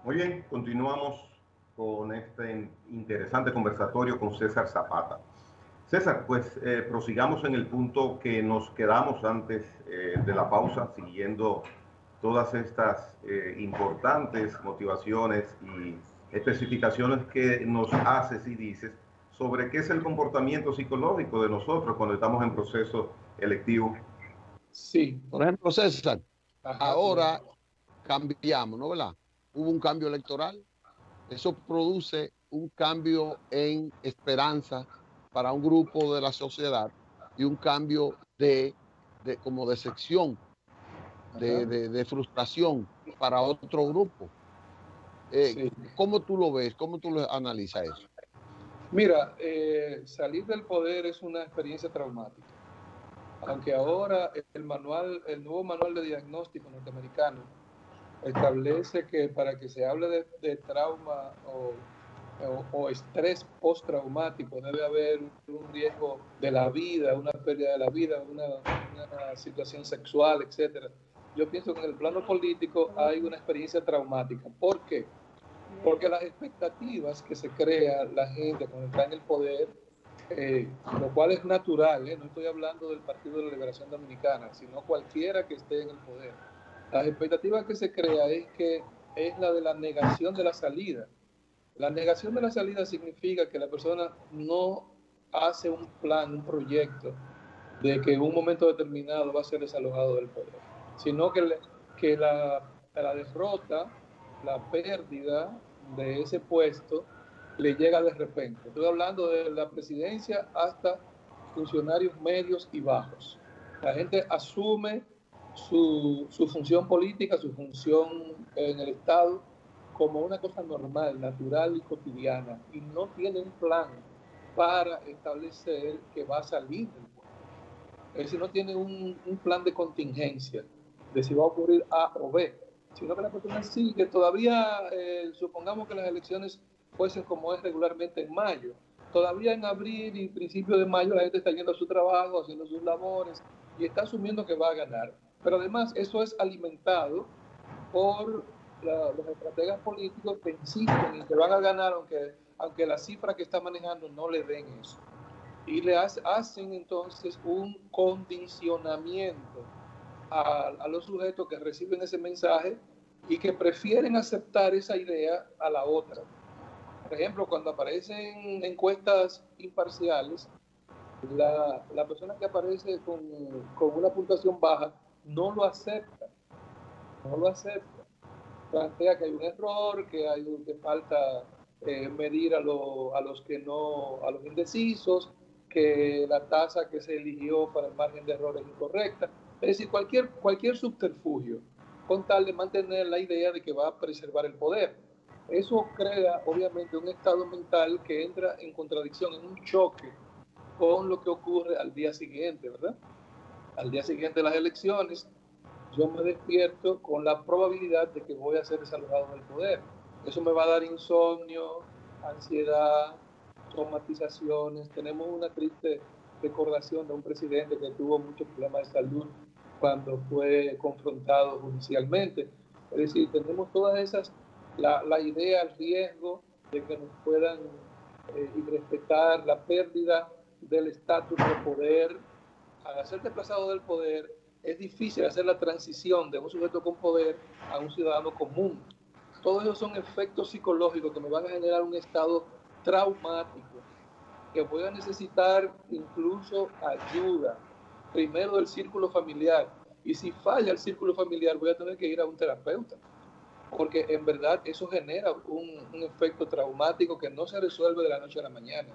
Muy bien, continuamos con este interesante conversatorio con César Zapata. César, pues prosigamos en el punto que nos quedamos antes de la pausa, siguiendo todas estas importantes motivaciones y especificaciones que nos haces y dices sobre qué es el comportamiento psicológico de nosotros cuando estamos en proceso electivo. Sí. Por ejemplo, César, Ajá, ahora cambiamos, ¿no? ¿Verdad? Hubo un cambio electoral, eso produce un cambio en esperanza para un grupo de la sociedad y un cambio como de sección, de frustración para otro grupo. sí. ¿Cómo tú lo ves? ¿Cómo tú lo analizas eso? Mira, salir del poder es una experiencia traumática. Aunque ahora el nuevo manual de diagnóstico norteamericano establece que para que se hable de trauma o estrés postraumático debe haber un riesgo de la vida, una pérdida de la vida, una situación sexual, etcétera. Yo pienso que en el plano político hay una experiencia traumática. ¿Por qué? Porque las expectativas que se crea la gente cuando está en el poder, lo cual es natural, no estoy hablando del Partido de la Liberación Dominicana, sino cualquiera que esté en el poder. Las expectativas que se crea es la de la negación de la salida. La negación de la salida significa que la persona no hace un plan, un proyecto de que en un momento determinado va a ser desalojado del poder, sino que la derrota, la pérdida de ese puesto le llega de repente. Estoy hablando de la presidencia hasta funcionarios medios y bajos. La gente asume su función política, su función en el Estado, como una cosa normal, natural y cotidiana, y no tiene un plan para establecer que va a salir del poder. Es decir, no tiene un plan de contingencia de si va a ocurrir A o B, sino que la persona sigue todavía, supongamos que las elecciones fuesen como es regularmente en mayo, todavía en abril y principio de mayo la gente está yendo a su trabajo, haciendo sus labores y está asumiendo que va a ganar. Pero además eso es alimentado por los estrategas políticos que insisten en que van a ganar aunque la cifra que está manejando no le den eso. Y le hacen entonces un condicionamiento a los sujetos que reciben ese mensaje y que prefieren aceptar esa idea a la otra. Por ejemplo, cuando aparecen encuestas imparciales, la persona que aparece con una puntuación baja no lo acepta, no lo acepta. Plantea que hay un error, que falta medir a los que no, a los indecisos, que la tasa que se eligió para el margen de error es incorrecta. Es decir, cualquier subterfugio con tal de mantener la idea de que va a preservar el poder. Eso crea, obviamente, un estado mental que entra en contradicción, en un choque con lo que ocurre al día siguiente, ¿verdad? Al día siguiente de las elecciones, yo me despierto con la probabilidad de que voy a ser desalojado del poder. Eso me va a dar insomnio, ansiedad, traumatizaciones. Tenemos una triste recordación de un presidente que tuvo muchos problemas de salud cuando fue confrontado judicialmente. Es decir, tenemos todas esas, la idea, el riesgo de que nos puedan irrespetar, la pérdida del estatus de poder. Al ser desplazado del poder, es difícil hacer la transición de un sujeto con poder a un ciudadano común. Todos esos son efectos psicológicos que me van a generar un estado traumático, que voy a necesitar incluso ayuda, primero del círculo familiar, y si falla el círculo familiar voy a tener que ir a un terapeuta, porque en verdad eso genera un efecto traumático que no se resuelve de la noche a la mañana.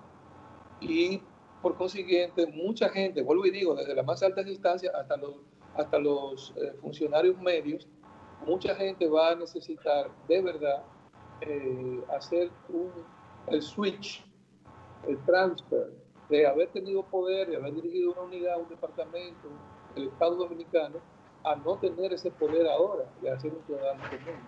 Y por consiguiente, mucha gente, vuelvo y digo, desde las más altas instancias hasta los funcionarios medios, mucha gente va a necesitar de verdad hacer el switch, el transfer de haber tenido poder, de haber dirigido una unidad, un departamento, el Estado Dominicano, a no tener ese poder ahora y a ser un ciudadano común.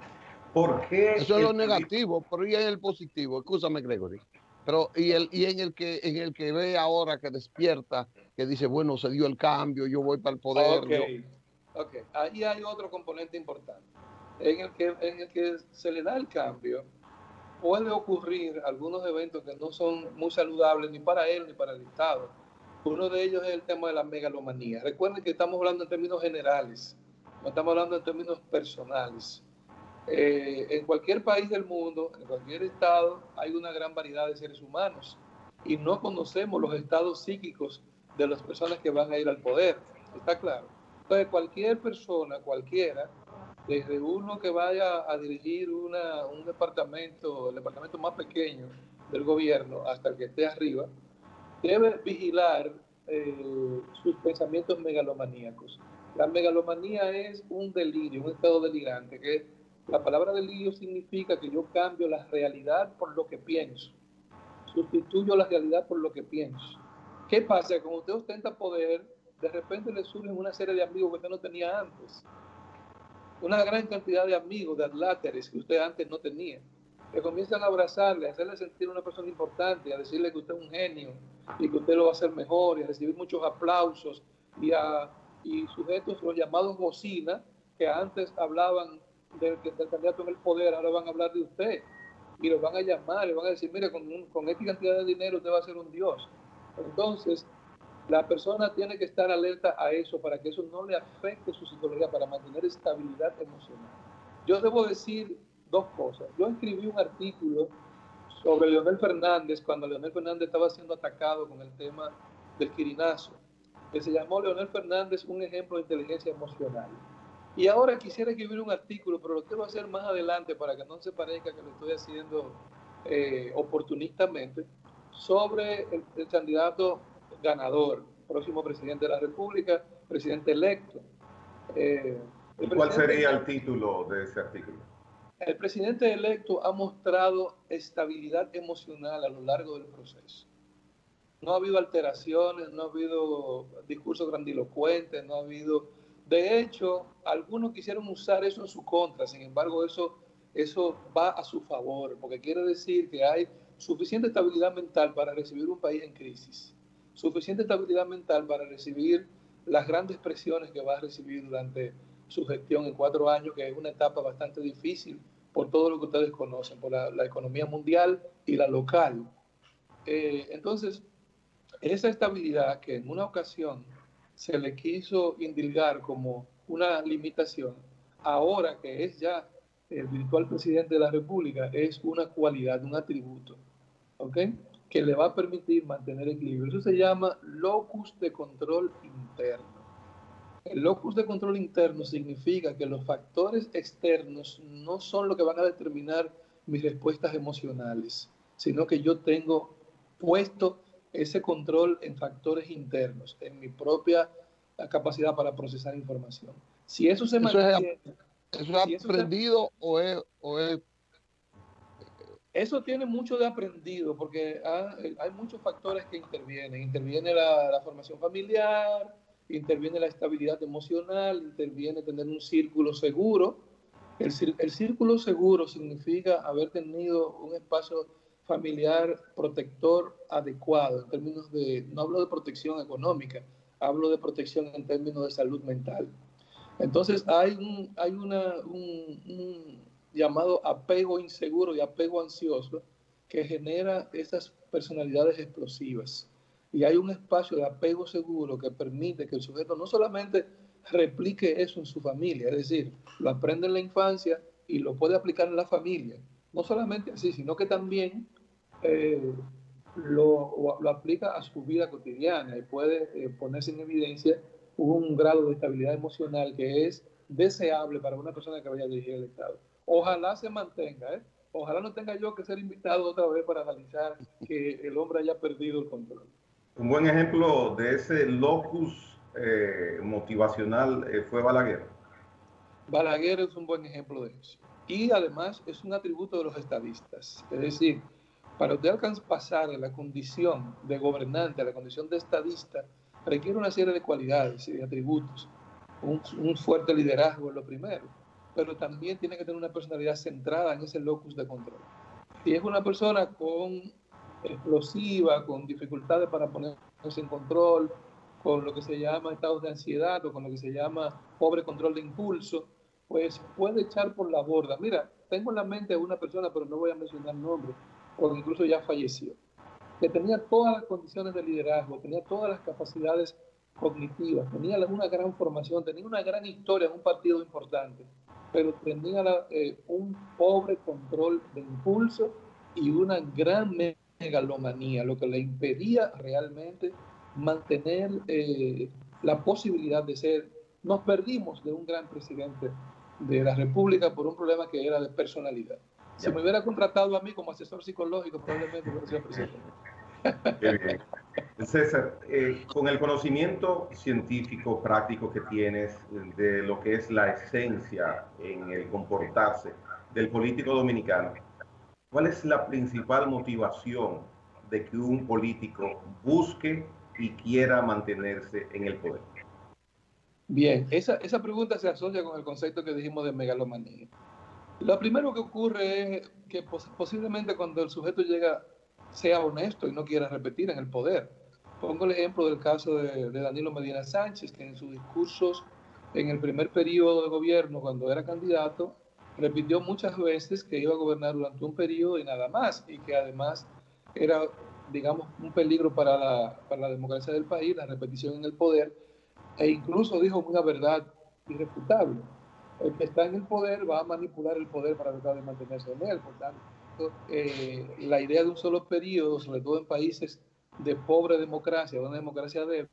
¿Por qué? Eso es lo negativo, pero y en el positivo, escúchame, Gregory. Pero y en el que ve ahora, que despierta, que dice, bueno, se dio el cambio, yo voy para el poder. Ok. Ahí hay otro componente importante. en el que se le da el cambio, puede ocurrir algunos eventos que no son muy saludables ni para él ni para el Estado. Uno de ellos es el tema de la megalomanía. Recuerden que estamos hablando en términos generales, no estamos hablando en términos personales. En cualquier país del mundo, en cualquier estado, hay una gran variedad de seres humanos y no conocemos los estados psíquicos de las personas que van a ir al poder. ¿Está claro? Entonces, cualquier persona, cualquiera, desde uno que vaya a dirigir un departamento, el departamento más pequeño del gobierno, hasta el que esté arriba, debe vigilar sus pensamientos megalomaníacos. La megalomanía es un delirio, un estado delirante, que la palabra delirio significa que yo cambio la realidad por lo que pienso, sustituyo la realidad por lo que pienso. ¿Qué pasa? Cuando usted ostenta poder, de repente le surgen una serie de amigos que usted no tenía antes, una gran cantidad de amigos, de adláteres que usted antes no tenía, que comienzan a abrazarle, a hacerle sentir una persona importante, a decirle que usted es un genio y que usted lo va a hacer mejor, y a recibir muchos aplausos, y sujetos, los llamados bocina, que antes hablaban del candidato en el poder, ahora van a hablar de usted, y lo van a llamar, le van a decir, mire, con esta cantidad de dinero usted va a ser un dios. Entonces, la persona tiene que estar alerta a eso para que eso no le afecte su psicología, para mantener estabilidad emocional. Yo debo decir dos cosas. Yo escribí un artículo sobre Leonel Fernández cuando Leonel Fernández estaba siendo atacado con el tema del quirinazo, que se llamó Leonel Fernández un ejemplo de inteligencia emocional. Y ahora quisiera escribir un artículo, pero lo quiero hacer más adelante para que no se parezca que lo estoy haciendo oportunistamente, sobre el candidato ganador, próximo presidente de la República, presidente electo. ¿Y cuál sería el título de ese artículo? El presidente electo ha mostrado estabilidad emocional a lo largo del proceso. No ha habido alteraciones, no ha habido discursos grandilocuentes, no ha habido... De hecho, algunos quisieron usar eso en su contra, sin embargo, eso va a su favor, porque quiere decir que hay suficiente estabilidad mental para recibir un país en crisis, suficiente estabilidad mental para recibir las grandes presiones que va a recibir durante su gestión en 4 años, que es una etapa bastante difícil por todo lo que ustedes conocen, por la economía mundial y la local. Entonces, esa estabilidad que en una ocasión se le quiso indilgar como una limitación, ahora que es ya el virtual presidente de la República, es una cualidad, un atributo, ¿ok? Que le va a permitir mantener equilibrio. Eso se llama locus de control interno. El locus de control interno significa que los factores externos no son lo que van a determinar mis respuestas emocionales, sino que yo tengo puesto ese control en factores internos, en mi propia capacidad para procesar información. Si eso se mantiene... ¿Eso es aprendido o es...? Eso tiene mucho de aprendido, porque hay muchos factores que intervienen. Interviene la formación familiar, interviene la estabilidad emocional, interviene tener un círculo seguro. El círculo seguro significa haber tenido un espacio familiar protector adecuado, en términos de, no hablo de protección económica, hablo de protección en términos de salud mental. Entonces hay un llamado apego inseguro y apego ansioso que genera esas personalidades explosivas. Y hay un espacio de apego seguro que permite que el sujeto no solamente replique eso en su familia, es decir, lo aprende en la infancia y lo puede aplicar en la familia. No solamente así, sino que también lo aplica a su vida cotidiana y puede ponerse en evidencia un grado de estabilidad emocional que es deseable para una persona que vaya a dirigir el Estado. Ojalá se mantenga, ¿eh? Ojalá no tenga yo que ser invitado otra vez para analizar que el hombre haya perdido el control. Un buen ejemplo de ese locus motivacional fue Balaguer. Balaguer es un buen ejemplo de eso. Y además es un atributo de los estadistas. Es decir, para usted pasar de la condición de gobernante a la condición de estadista, requiere una serie de cualidades y de atributos. Un fuerte liderazgo es lo primero, pero también tiene que tener una personalidad centrada en ese locus de control. Si es una persona explosiva, con dificultades para ponerse en control, con lo que se llama estados de ansiedad o con lo que se llama pobre control de impulso, pues puede echar por la borda. Mira, tengo en la mente a una persona, pero no voy a mencionar nombre, porque incluso ya falleció, que tenía todas las condiciones de liderazgo, tenía todas las capacidades cognitivas, tenía una gran formación, tenía una gran historia en un partido importante, pero tenía un pobre control de impulso y una gran megalomanía, lo que le impedía realmente mantener la posibilidad de ser. Nos perdimos de un gran presidente de la República por un problema que era de personalidad. Si me hubiera contratado a mí como asesor psicológico, probablemente hubiera sido presidente. Qué bien. César, con el conocimiento científico práctico que tienes de lo que es la esencia en el comportarse del político dominicano, ¿cuál es la principal motivación de que un político busque y quiera mantenerse en el poder? Bien, esa pregunta se asocia con el concepto que dijimos de megalomanía. Lo primero que ocurre es que posiblemente cuando el sujeto llega sea honesto y no quiera repetir en el poder. Pongo el ejemplo del caso de Danilo Medina Sánchez, que en sus discursos en el primer periodo de gobierno, cuando era candidato, repitió muchas veces que iba a gobernar durante un periodo y nada más, y que además era, digamos, un peligro para la democracia del país, la repetición en el poder, e incluso dijo una verdad irrefutable: el que está en el poder va a manipular el poder para tratar de mantenerse en él. Por tanto, la idea de un solo periodo, sobre todo en países de pobre democracia, una democracia débil,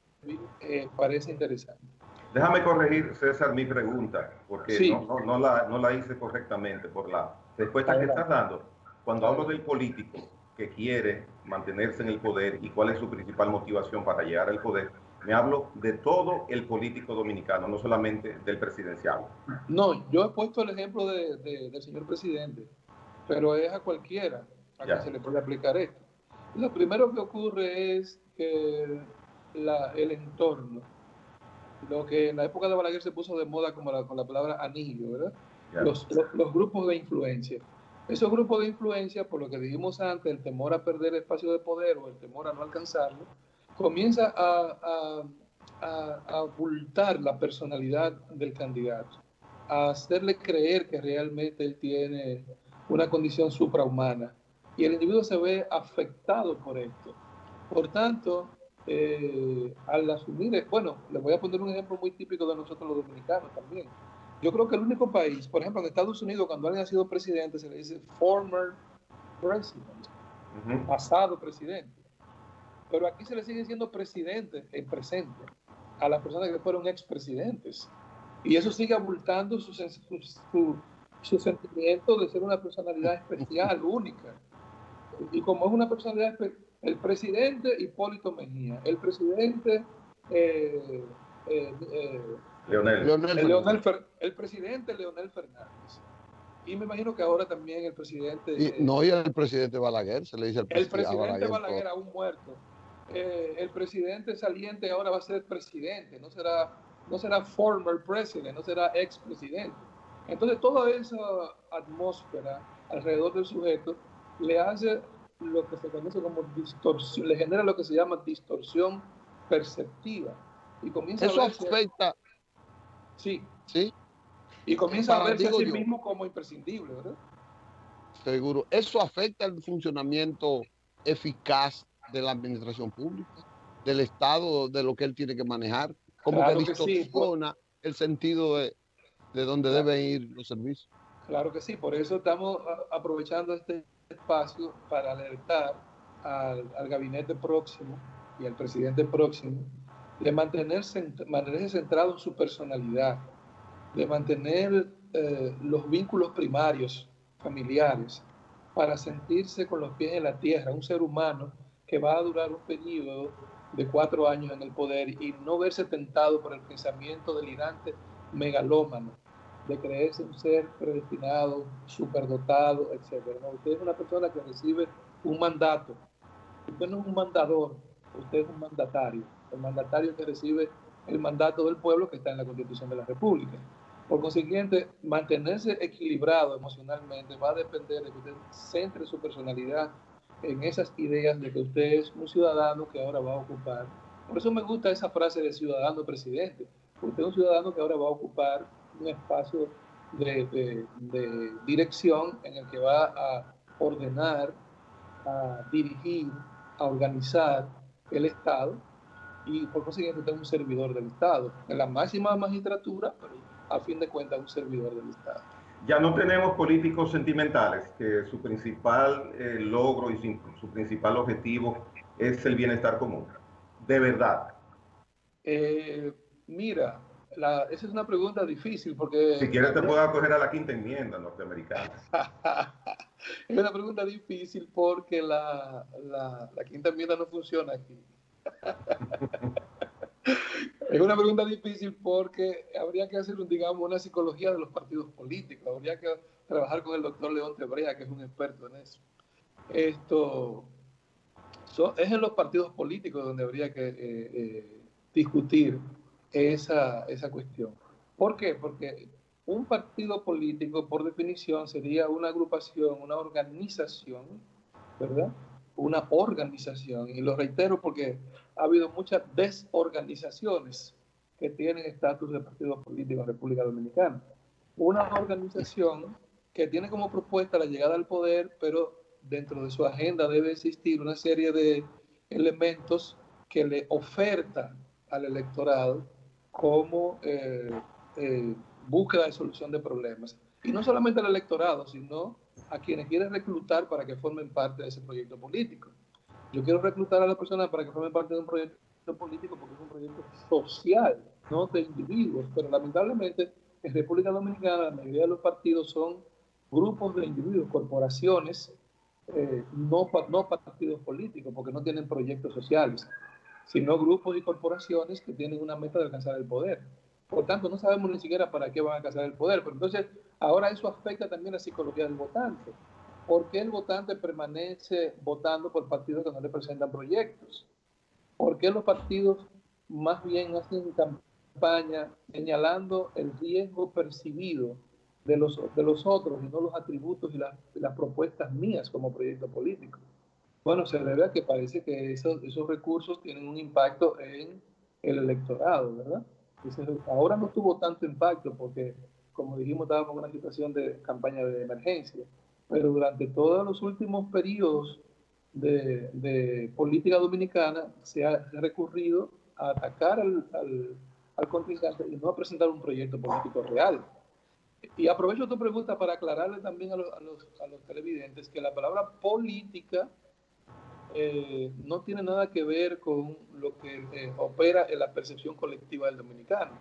parece interesante. Déjame corregir, César, mi pregunta, porque sí. no la hice correctamente por la respuesta que estás dando. Cuando hablo del político que quiere mantenerse en el poder y cuál es su principal motivación para llegar al poder, me hablo de todo el político dominicano, no solamente del presidencial. No, yo he puesto el ejemplo del señor presidente, pero es a cualquiera a quien se le puede aplicar esto. Lo primero que ocurre es que el entorno, lo que en la época de Balaguer se puso de moda con la palabra anillo, ¿verdad? Los grupos de influencia. Esos grupos de influencia, por lo que dijimos antes, el temor a perder el espacio de poder o el temor a no alcanzarlo, comienza a ocultar la personalidad del candidato, a hacerle creer que realmente él tiene una condición suprahumana, y el individuo se ve afectado por esto. Por tanto, al asumir, bueno, les voy a poner un ejemplo muy típico de nosotros los dominicanos también. Yo creo que el único país, por ejemplo, en Estados Unidos, cuando alguien ha sido presidente, se le dice former president, pasado presidente. Pero aquí se le sigue siendo presidente en presente a las personas que fueron expresidentes. Y eso sigue abultando su sentimiento de ser una personalidad especial, única. Y como es una personalidad especial, el presidente Hipólito Mejía, el presidente el presidente Leonel Fernández. Y me imagino que ahora también el presidente... Y el presidente Balaguer, se le dice el presidente Balaguer aún muerto. El presidente saliente ahora va a ser presidente, no será former president, no será expresidente. Entonces toda esa atmósfera alrededor del sujeto le hace lo que se conoce como distorsión, le genera lo que se llama distorsión perceptiva. Y comienza eso afecta. Sí. Sí. Y comienza a verse a sí mismo como imprescindible, ¿verdad? Seguro. Eso afecta el funcionamiento eficaz de la administración pública, del Estado, de lo que él tiene que manejar, como claro que distorsiona sí, el sentido de dónde deben ir los servicios. Claro que sí, por eso estamos aprovechando este espacio para alertar al gabinete próximo y al presidente próximo de mantenerse centrado en su personalidad, de mantener los vínculos primarios familiares para sentirse con los pies en la tierra, un ser humano que va a durar un periodo de 4 años en el poder y no verse tentado por el pensamiento delirante megalómano de creerse un ser predestinado, superdotado, etc. No, usted es una persona que recibe un mandato. Usted no es un mandador, usted es un mandatario. El mandatario que recibe el mandato del pueblo que está en la Constitución de la República. Por consiguiente, mantenerse equilibrado emocionalmente va a depender de que usted centre su personalidad en esas ideas de que usted es un ciudadano que ahora va a ocupar. Por eso me gusta esa frase de ciudadano presidente. Usted es un ciudadano que ahora va a ocupar un espacio de dirección en el que va a ordenar, a dirigir, a organizar el Estado y por consiguiente es un servidor del Estado, en la máxima magistratura, pero a fin de cuentas un servidor del Estado. Ya no tenemos políticos sentimentales, que su principal logro y su principal objetivo es el bienestar común. De verdad. Mira, esa es una pregunta difícil porque... Si quieres te puedo acoger a la quinta enmienda norteamericana. Es una pregunta difícil porque la quinta enmienda no funciona aquí. Es una pregunta difícil porque habría que hacer, digamos, una psicología de los partidos políticos. Habría que trabajar con el doctor León Tebrea, que es un experto en eso. Es en los partidos políticos donde habría que discutir esa cuestión. ¿Por qué? Porque un partido político, por definición, sería una agrupación, una organización, ¿verdad? Una organización, y lo reitero porque ha habido muchas desorganizaciones que tienen estatus de partido político en República Dominicana. Una organización que tiene como propuesta la llegada al poder, pero dentro de su agenda debe existir una serie de elementos que le oferta al electorado como búsqueda de solución de problemas. Y no solamente al electorado, sino a quienes quieren reclutar para que formen parte de ese proyecto político. Yo quiero reclutar a las personas para que formen parte de un proyecto político porque es un proyecto social, no de individuos, pero lamentablemente en República Dominicana la mayoría de los partidos son grupos de individuos, corporaciones, no partidos políticos, porque no tienen proyectos sociales, sino grupos y corporaciones que tienen una meta de alcanzar el poder. Por tanto, no sabemos ni siquiera para qué van a alcanzar el poder. Pero entonces, ahora eso afecta también la psicología del votante. ¿Por qué el votante permanece votando por partidos que no le presentan proyectos? ¿Por qué los partidos más bien hacen campaña señalando el riesgo percibido de los otros y no los atributos y las propuestas mías como proyecto político? Bueno, se debe a que parece que esos recursos tienen un impacto en el electorado, ¿verdad? Entonces, ahora no tuvo tanto impacto porque, como dijimos, estábamos en una situación de campaña de emergencia, pero durante todos los últimos periodos de política dominicana se ha recurrido a atacar al contrincante y no a presentar un proyecto político real. Y aprovecho tu pregunta para aclararle también a los televidentes que la palabra política no tiene nada que ver con lo que opera en la percepción colectiva del dominicano.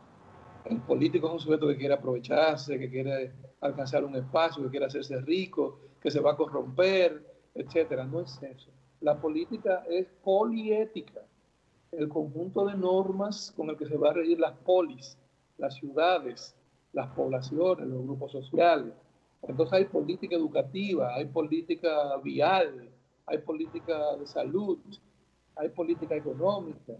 El político es un sujeto que quiere aprovecharse, que quiere alcanzar un espacio, que quiere hacerse rico, que se va a corromper, etcétera. No es eso. La política es poliética, el conjunto de normas con el que se va a regir las polis, las ciudades, las poblaciones, los grupos sociales. Entonces hay política educativa, hay política vial, hay política de salud, hay política económica.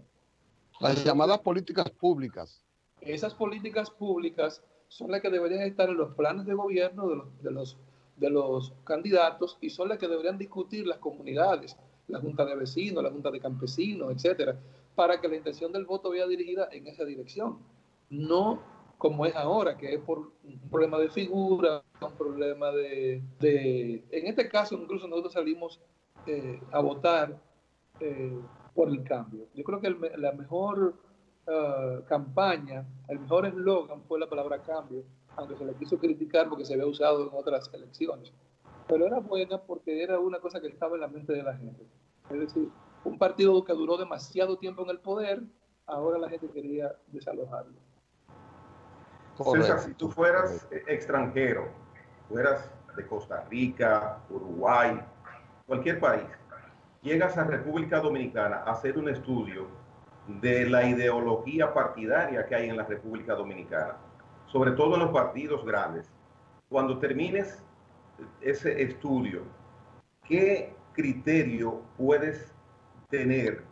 Las llamadas políticas públicas. Esas políticas públicas son las que deberían estar en los planes de gobierno de los candidatos y son las que deberían discutir las comunidades, la junta de vecinos, la junta de campesinos, etcétera, para que la intención del voto vaya dirigida en esa dirección. No como es ahora, que es por un problema de figura, un problema en este caso incluso nosotros salimos a votar por el cambio. Yo creo que la mejor campaña, el mejor eslogan fue la palabra cambio, aunque se le quiso criticar porque se había usado en otras elecciones. Pero era buena porque era una cosa que estaba en la mente de la gente. Es decir, un partido que duró demasiado tiempo en el poder, ahora la gente quería desalojarlo. César, si tú fueras extranjero, fueras de Costa Rica, Uruguay, cualquier país, llegas a República Dominicana a hacer un estudio de la ideología partidaria que hay en la República Dominicana, sobre todo en los partidos grandes. Cuando termines ese estudio, ¿qué criterio puedes tener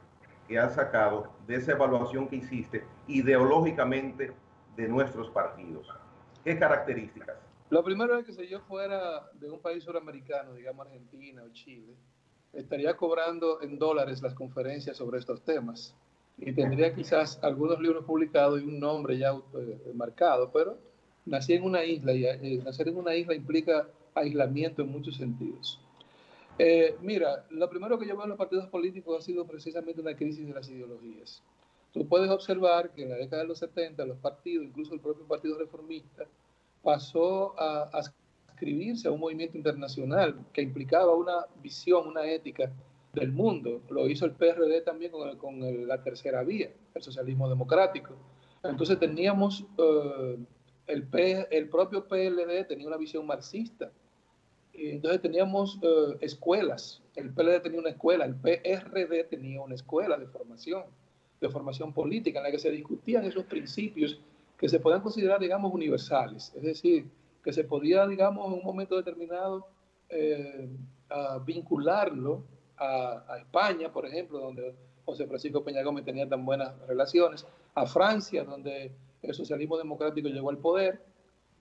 que has sacado de esa evaluación que hiciste ideológicamente de nuestros partidos? ¿Qué características? Lo primero es que si yo fuera de un país suramericano, digamos Argentina o Chile, estaría cobrando en dólares las conferencias sobre estos temas y tendría quizás algunos libros publicados y un nombre ya marcado, pero nací en una isla y nacer en una isla implica aislamiento en muchos sentidos. Mira, lo primero que yo veo en los partidos políticos ha sido precisamente una crisis de las ideologías. Tú puedes observar que en la década de los 70 los partidos, incluso el propio Partido Reformista, pasó a adscribirse a un movimiento internacional que implicaba una visión, una ética del mundo. Lo hizo el PRD también con la tercera vía, el socialismo democrático. Entonces teníamos, el propio PLD tenía una visión marxista. Y entonces teníamos escuelas. El PLD tenía una escuela, el PRD tenía una escuela de formación política en la que se discutían esos principios que se podían considerar, digamos, universales. Es decir, que se podía, digamos, en un momento determinado vincularlo a España, por ejemplo, donde José Francisco Peña Gómez tenía tan buenas relaciones, a Francia, donde el socialismo democrático llegó al poder,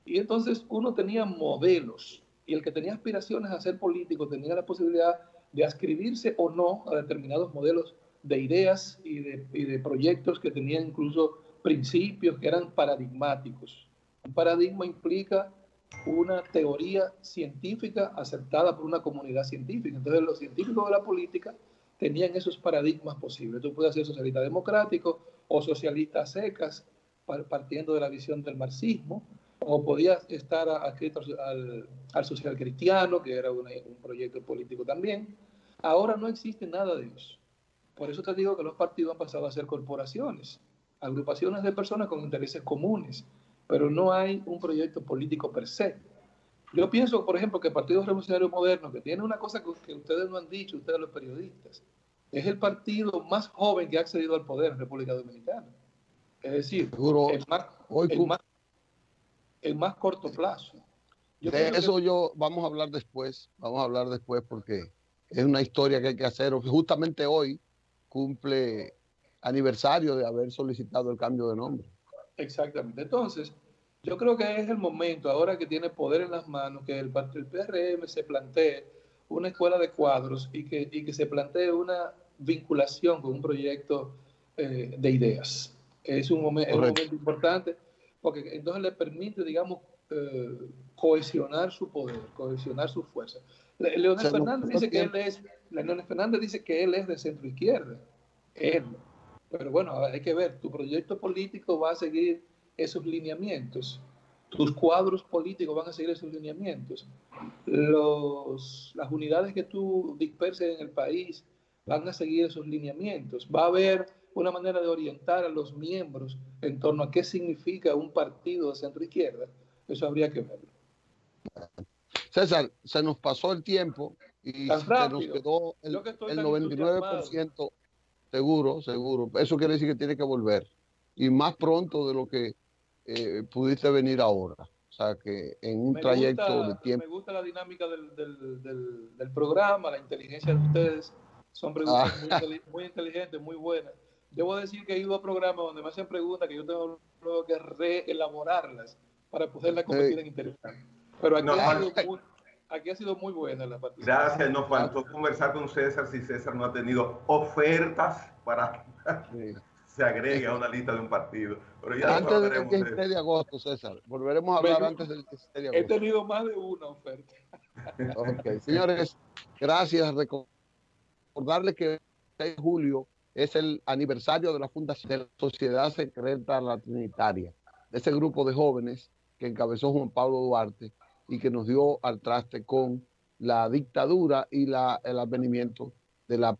y entonces uno tenía modelos, y el que tenía aspiraciones a ser político tenía la posibilidad de adscribirse o no a determinados modelos de ideas y de proyectos que tenían incluso principios que eran paradigmáticos. Un paradigma implica una teoría científica aceptada por una comunidad científica. Entonces los científicos de la política tenían esos paradigmas posibles. Tú puedes ser socialista democrático o socialista a secas, partiendo de la visión del marxismo, o podías estar adscrito al social cristiano, que era un proyecto político también. Ahora no existe nada de eso. Por eso te digo que los partidos han pasado a ser corporaciones, agrupaciones de personas con intereses comunes, pero no hay un proyecto político per se. Yo pienso, por ejemplo, que el Partido Revolucionario Moderno, que tiene una cosa que ustedes no han dicho, ustedes los periodistas, es el partido más joven que ha accedido al poder en República Dominicana. Es decir, en más corto plazo. De eso vamos a hablar después, porque es una historia que hay que hacer. Justamente hoy cumple aniversario de haber solicitado el cambio de nombre. Exactamente. Entonces, yo creo que es el momento, ahora que tiene poder en las manos, que el PRM se plantee una escuela de cuadros y que se plantee una vinculación con un proyecto de ideas. Es un momento importante, porque entonces le permite, digamos, cohesionar su poder, cohesionar su fuerza. Leonel Fernández dice que él es de centro izquierda. Pero bueno, hay que ver, tu proyecto político va a seguir esos lineamientos, tus cuadros políticos van a seguir esos lineamientos, las unidades que tú disperses en el país van a seguir esos lineamientos, va a haber una manera de orientar a los miembros en torno a qué significa un partido de centro izquierda. Eso habría que verlo. César, se nos pasó el tiempo y se nos quedó el 99%. Seguro. Eso quiere decir que tiene que volver. Y más pronto de lo que pudiste venir ahora. O sea, que en un trayecto de tiempo. Me gusta la dinámica del programa, la inteligencia de ustedes. Son preguntas muy inteligentes, muy buenas. Debo decir que he ido a programas donde me hacen preguntas que yo tengo que reelaborarlas para poderlas convertir en interesantes. Pero aquí ha sido muy buena la participación. Gracias, nos faltó conversar con César si César no ha tenido ofertas para que se agregue a una lista de un partido. Pero ya antes del 17 de agosto, César. Volveremos a hablar antes del 17 de agosto. He tenido más de una oferta. Ok, señores, gracias. Recordarles que el 6 de julio es el aniversario de la fundación de la Sociedad Secreta La Trinitaria, de ese grupo de jóvenes que encabezó Juan Pablo Duarte y que nos dio al traste con la dictadura y el advenimiento de la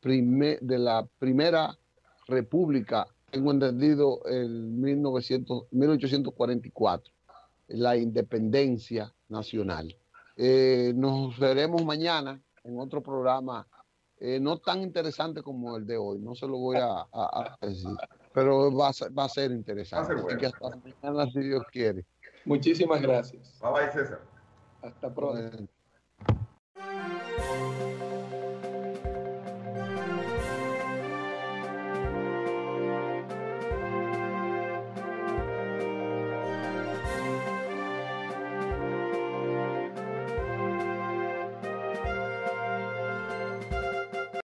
primera república, tengo entendido, en 1844, la independencia nacional. Nos veremos mañana en otro programa, no tan interesante como el de hoy, no se lo voy a decir, pero va a ser interesante. Así que hasta mañana, si Dios quiere. Muchísimas gracias. Bye bye, César. Hasta pronto.